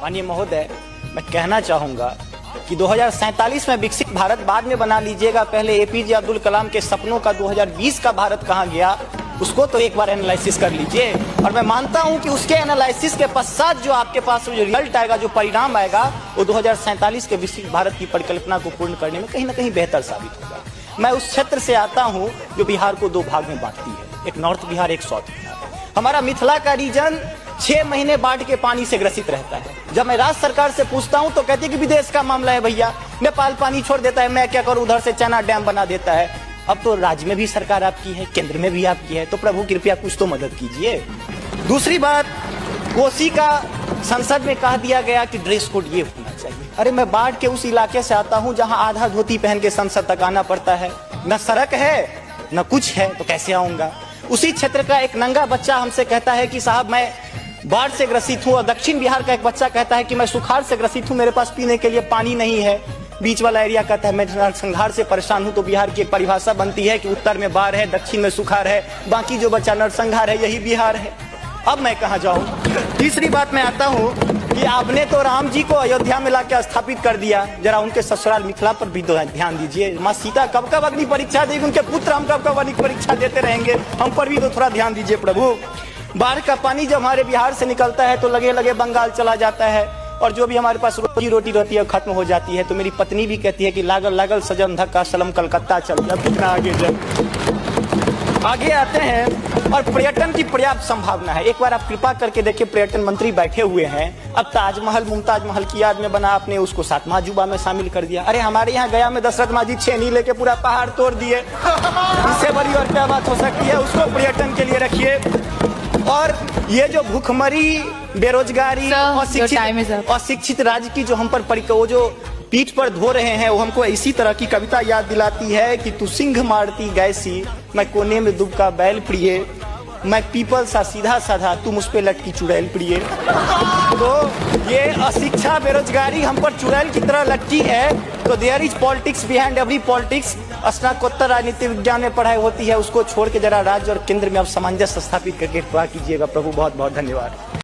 माननीय महोदय, मैं कहना चाहूंगा कि 2047 में विकसित भारत बाद में बना लीजिएगा, पहले एपीजे अब्दुल कलाम के सपनों का 2020 का भारत कहां गया उसको तो एक बार एनालिसिस कर लीजिए। और मैं मानता हूं कि उसके एनालिसिस के पश्चात जो आपके पास जो रिजल्ट आएगा, जो परिणाम आएगा, वो 2047 के विकसित भारत की परिकल्पना को पूर्ण करने में कहीं ना कहीं बेहतर साबित होगा। मैं उस क्षेत्र से आता हूं जो बिहार को दो भाग में बांटती है, एक नॉर्थ बिहार, एक साउथ बिहार। हमारा मिथिला का रीजन 6 महीने बाढ़ के पानी से ग्रसित रहता है। जब मैं राज्य सरकार से पूछता हूं तो कहती है कि विदेश का मामला है भैया, नेपाल पानी छोड़ देता है, मैं क्या करूं, उधर से चना डैम बना देता है। अब तो राज्य में भी सरकार आपकी है, केंद्र में भी आपकी है, तो प्रभु कृपया कुछ तो मदद कीजिए। दूसरी बात, कोसी का संसद में कह दिया गया कि ड्रेस कोड ये होना चाहिए। अरे मैं बाढ़ के उस इलाके से आता हूं जहां आधा धोती पहन के संसद तक आना पड़ता है, न सड़क है न कुछ है, तो कैसे आऊंगा। उसी क्षेत्र का एक नंगा बच्चा हमसे कहता है कि साहब मैं बाढ़ से ग्रसित हूं, और दक्षिण बिहार का एक बच्चा कहता है कि मैं सुखाड़ से ग्रसित हूं, मेरे पास पीने के लिए पानी नहीं है। बीच वाला एरिया कहता है मैं नरसंहार से परेशान हूं। तो बिहार की एक परिभाषा बनती है कि उत्तर में बाढ़ है, दक्षिण में सुखाड़ है, बाकी जो बचा नरसंहार है, यही बिहार है। अब मैं कहां जाऊं। तीसरी बात मैं आता हूं कि आपने तो राम जी को अयोध्या में लाकर स्थापित कर दिया, जरा उनके ससुराल मिथिला पर भी ध्यान दीजिए। माँ सीता कब कब अग्नि परीक्षा देगी, उनके पुत्र हम कब कब अग्नि परीक्षा देते रहेंगे, हम पर भी तो थोड़ा ध्यान दीजिए प्रभु। बाढ़ का पानी जब हमारे बिहार से निकलता है तो लगे लगे बंगाल चला जाता है, और जो भी हमारे पास रोजी रोटी रहती है खत्म हो जाती है। तो मेरी पत्नी भी कहती है कि लागल लागल सजन धक्का सलम कलकत्ता चल गया, कितना आगे जाए। आगे आते हैं, और पर्यटन की पर्याप्त संभावना है। एक बार आप कृपा करके देखिए, पर्यटन मंत्री बैठे हुए हैं, अब ताजमहल मुमताज महल की याद में बना, आपने उसको 7वां अजूबा में शामिल कर दिया। अरे हमारे यहाँ गया में दशरथ मांझी छेनी लेके पूरा पहाड़ तोड़ दिए, इससे बड़ी और क्या बात हो सकती है। उसको पर्यटन के लिए रखिए। और ये जो भूखमरी, बेरोजगारी, अशिक्षित राज्य की जो हम पर वो जो पीठ पर धो रहे हैं, वो हमको इसी तरह की कविता याद दिलाती है कि तू सिंह मारती गैसी, मैं कोने में दुबका बैल प्रिय, मैं पीपल सा सीधा साधा, तू मुझ पे लटकी चुड़ैल प्रिय। तो ये अशिक्षा, बेरोजगारी हम पर चुड़ैल की तरह लटकी है। तो there is politics behind every politics. स्नातकोत्तर राजनीति विज्ञान में पढ़ाई होती है, उसको छोड़ के जरा राज्य और केंद्र में अब सामंजस्य स्थापित करके कीजिएगा प्रभु। बहुत बहुत धन्यवाद।